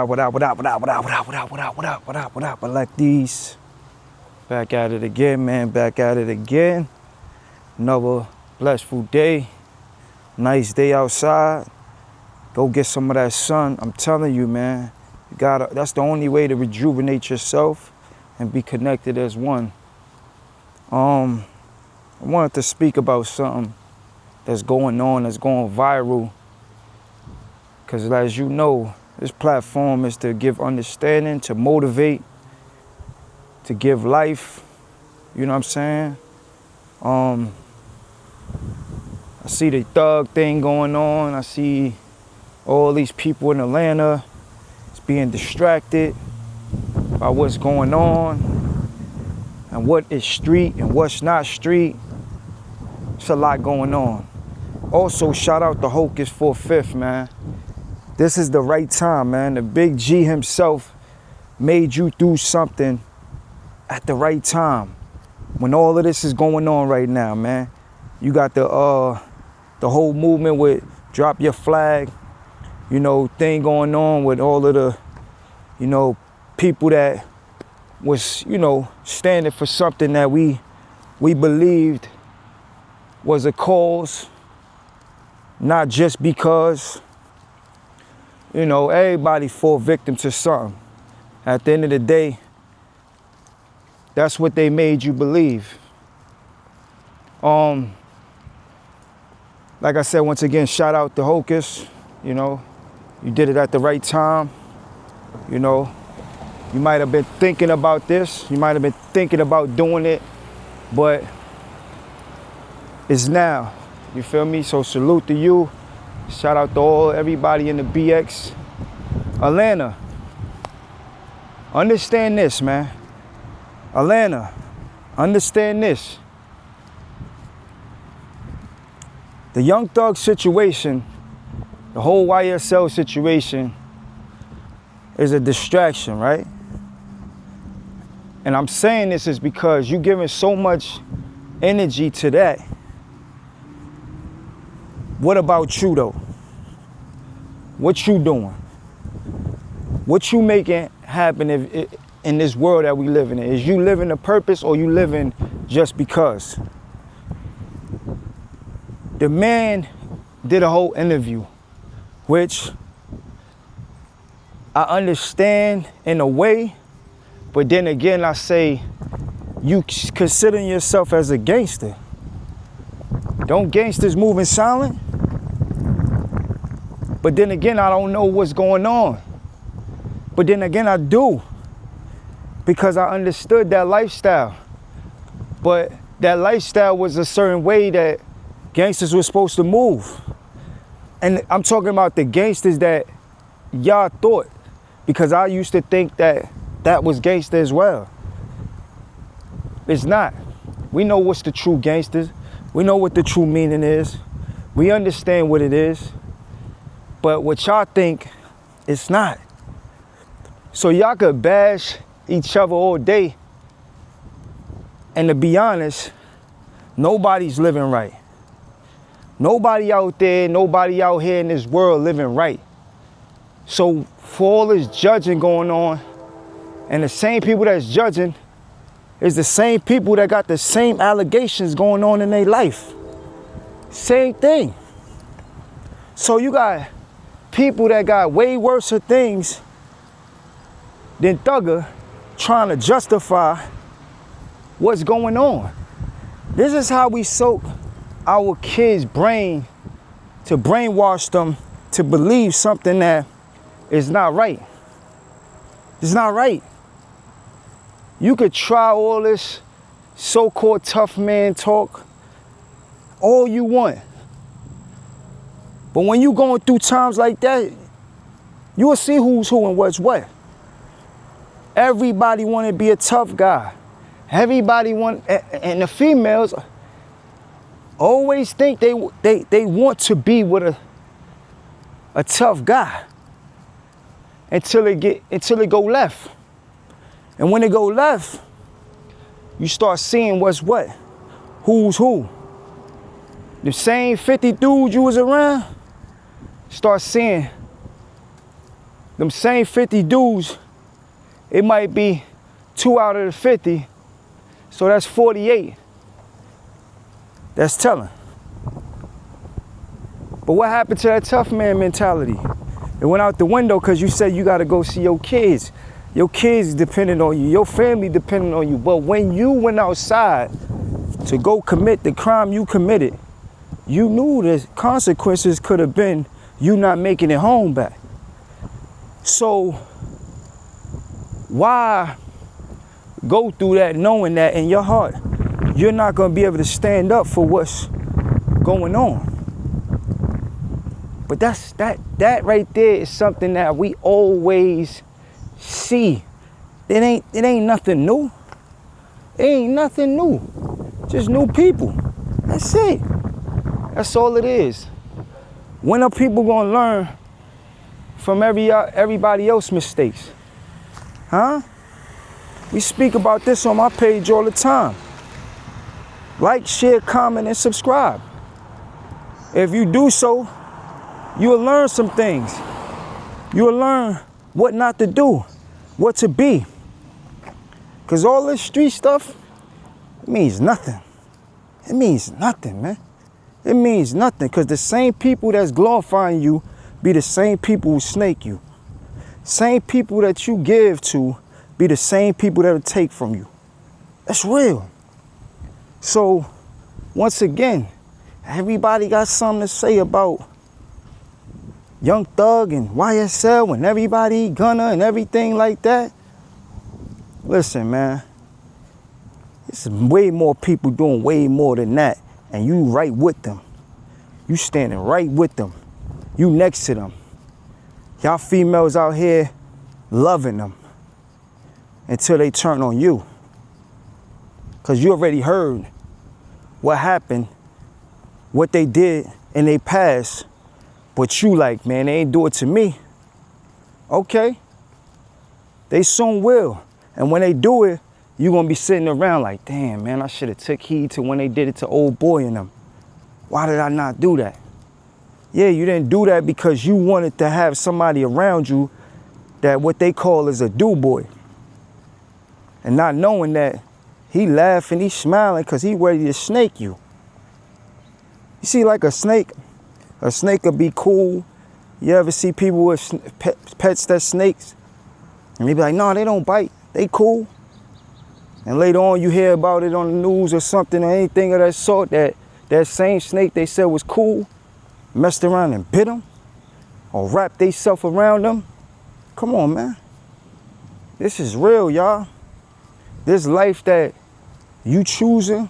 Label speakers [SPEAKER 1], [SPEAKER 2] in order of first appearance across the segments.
[SPEAKER 1] What up? I like these. Back at it again, man. Back at it again. Another blissful day. Nice day outside. Go get some of that sun. I'm telling you, man. That's the only way to rejuvenate yourself and be connected as one. I wanted to speak about something that's going on, that's going viral. Because as you know, this platform is to give understanding, to motivate, to give life. You know what I'm saying? I see the thug thing going on. I see all these people in Atlanta being distracted by what's going on and what is street and what's not street. It's a lot going on. Also, shout out to Hocus for Fifth, man. This is the right time, man. The big G himself made you do something at the right time when all of this is going on right now, man. You got the whole movement with drop your flag, thing going on with all of the, people that was, standing for something that we believed was a cause, not just because. Everybody fall victim to something. At the end of the day, that's what they made you believe. Like I said, once again, shout out to Hocus. You did it at the right time. You might have been thinking about this. You might have been thinking about doing it, but it's now. You feel me? So salute to you. Shout out to everybody in the BX. Atlanta, understand this, man. Atlanta, understand this. The Young Thug situation, the whole YSL situation is a distraction, right? And I'm saying this is because you're giving so much energy to that. What about you, though? What you doing? What you making happen in this world that we live in? Is you living a purpose or you living just because? The man did a whole interview, which I understand in a way, but then again, I say, you considering yourself as a gangster. Don't gangsters move in silent? But then again, I don't know what's going on. But then again, I do. Because I understood that lifestyle. But that lifestyle was a certain way that gangsters were supposed to move. And I'm talking about the gangsters that y'all thought. Because I used to think that that was gangster as well. It's not. We know what's the true gangsters. We know what the true meaning is. We understand what it is. But what y'all think, it's not. So y'all could bash each other all day. And to be honest, nobody's living right. Nobody out there, nobody out here in this world living right. So for all this judging going on, and the same people that's judging is the same people that got the same allegations going on in their life. Same thing. So you got people that got way worse things than Thugger trying to justify what's going on. This is how we soak our kids' brain to brainwash them to believe something that is not right. It's not right. You could try all this so-called tough man talk all you want. But when you going through times like that, you will see who's who and what's what. Everybody want to be a tough guy. Everybody want, and the females always think they want to be with a tough guy until it go left. And when it go left, you start seeing what's what, who's who. The same 50 dudes you was around, start seeing them same 50 dudes, it might be 2 out of the 50, so that's 48. That's telling. But what happened to that tough man mentality? It went out the window because you said you got to go see your kids. Your kids depending on you. Your family depending on you. But when you went outside to go commit the crime you committed, you knew the consequences could have been you not making it home back. So why go through that knowing that in your heart you're not going to be able to stand up for what's going on? But that right there is something that we always see. It ain't nothing new. It ain't nothing new. Just new people. That's it. That's all it is. When are people gonna learn from everybody else's mistakes? Huh? We speak about this on my page all the time. Like, share, comment, and subscribe. If you do so, you will learn some things. You will learn what not to do, what to be. Because all this street stuff, it means nothing. It means nothing, man. It means nothing because the same people that's glorifying you be the same people who snake you. Same people that you give to be the same people that'll take from you. That's real. So, once again, everybody got something to say about Young Thug and YSL and everybody, Gunna and everything like that. Listen, man, there's way more people doing way more than that, and you right with them. You standing right with them. You next to them. Y'all females out here loving them until they turn on you. Because you already heard what happened, what they did in their past. But you like, man, they ain't do it to me. Okay. They soon will. And when they do it, you gonna be sitting around like, damn, man, I should have took heed to when they did it to old boy and them. Why did I not do that? Yeah, you didn't do that because you wanted to have somebody around you that what they call is a do boy. And not knowing that he laughing, he smiling because he ready to snake you. You see, like a snake will be cool. You ever see people with pets that snakes? And they be like, no, they don't bite. They cool. And later on you hear about it on the news or something or anything of that sort, that same snake they said was cool, messed around and bit them or wrapped themselves around them. Come on, man. This is real, y'all. This life that you choosing,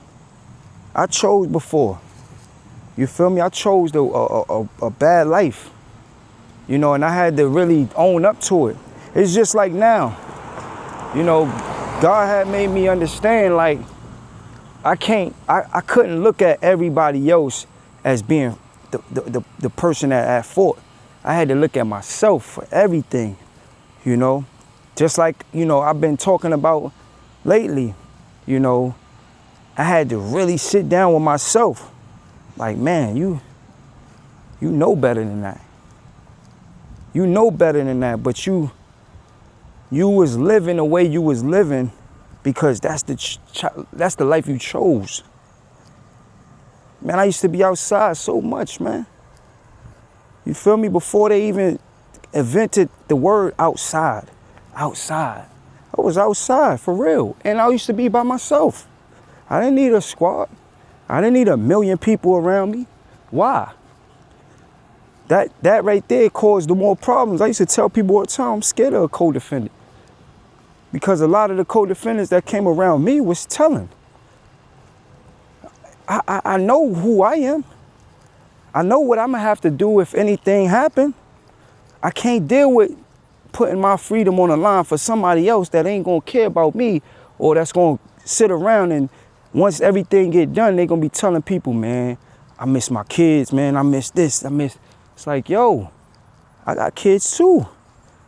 [SPEAKER 1] I chose before. You feel me? I chose a bad life, you know, and I had to really own up to it. It's just like now, you know, God had made me understand, like, I couldn't look at everybody else as being the person at fault. I had to look at myself for everything, you know, just like, you know, I've been talking about lately, you know, I had to really sit down with myself. Like, man, you know better than that. You know better than that, but you was living the way you was living because that's the life you chose. Man, I used to be outside so much, man. You feel me? Before they even invented the word outside. Outside. I was outside for real. And I used to be by myself. I didn't need a squad. I didn't need a million people around me. Why? That right there caused the more problems. I used to tell people all the time, I'm scared of a co-defendant. Because a lot of the co-defendants that came around me was telling. I know who I am. I know what I'm gonna have to do if anything happen. I can't deal with putting my freedom on the line for somebody else that ain't gonna care about me or that's gonna sit around and once everything get done, they gonna be telling people, man, I miss my kids, man, I miss this, It's like, yo, I got kids too.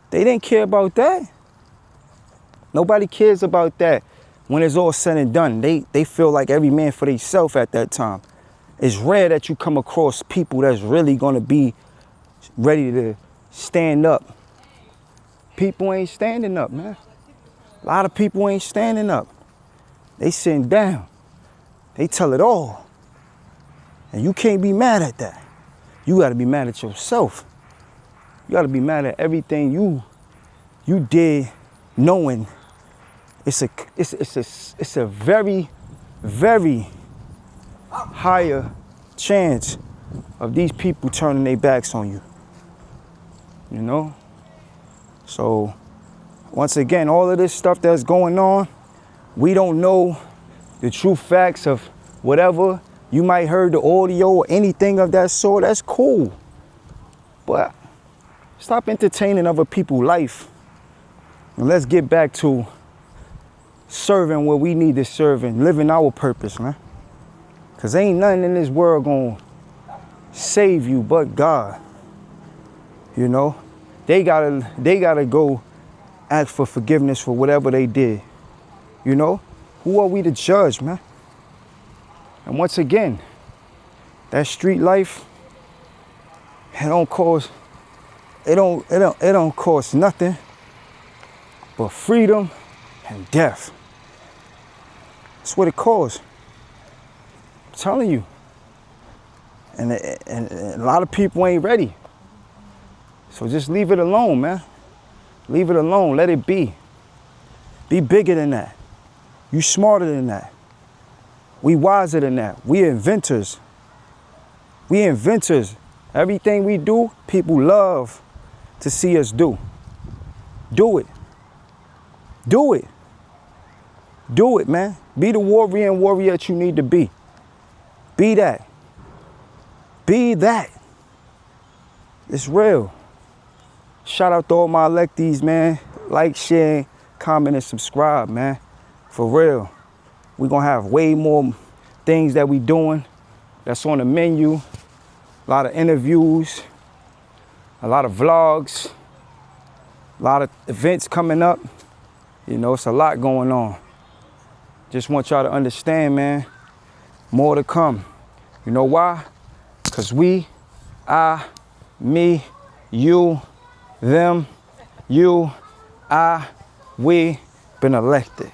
[SPEAKER 1] They didn't care about that. Nobody cares about that. When it's all said and done, they feel like every man for themselves at that time. It's rare that you come across people that's really gonna be ready to stand up people ain't standing up, man. A lot of people ain't standing up. They sitting down. They tell it all. And you can't be mad at that. You gotta be mad at yourself. You gotta be mad at everything you did, knowing it's a very, very higher chance of these people turning their backs on you. You know? So once again, all of this stuff that's going on, we don't know the true facts of whatever. You might heard the audio or anything of that sort. That's cool. But stop entertaining other people's life. And let's get back to serving what we need to serve and living our purpose, man. Because ain't nothing in this world going to save you but God. You know? They gotta go ask for forgiveness for whatever they did. You know? Who are we to judge, man? And once again, that street life, it don't cost nothing but freedom and death. That's what it costs. I'm telling you. And a lot of people ain't ready. So just leave it alone, man. Leave it alone. Let it be. Be bigger than that. You smarter than that. We wiser than that. We inventors. We inventors. Everything we do, people love to see us do. Do it. Do it. Do it, man. Be the warrior that you need to be. Be that. Be that. It's real. Shout out to all my electees, man. Like, share, comment, and subscribe, man. For real. We're going to have way more things that we doing that's on the menu. A lot of interviews, a lot of vlogs, a lot of events coming up. You know, it's a lot going on. Just want y'all to understand, man, more to come. You know why? Because we, I, me, you, them, you, I, we been elected.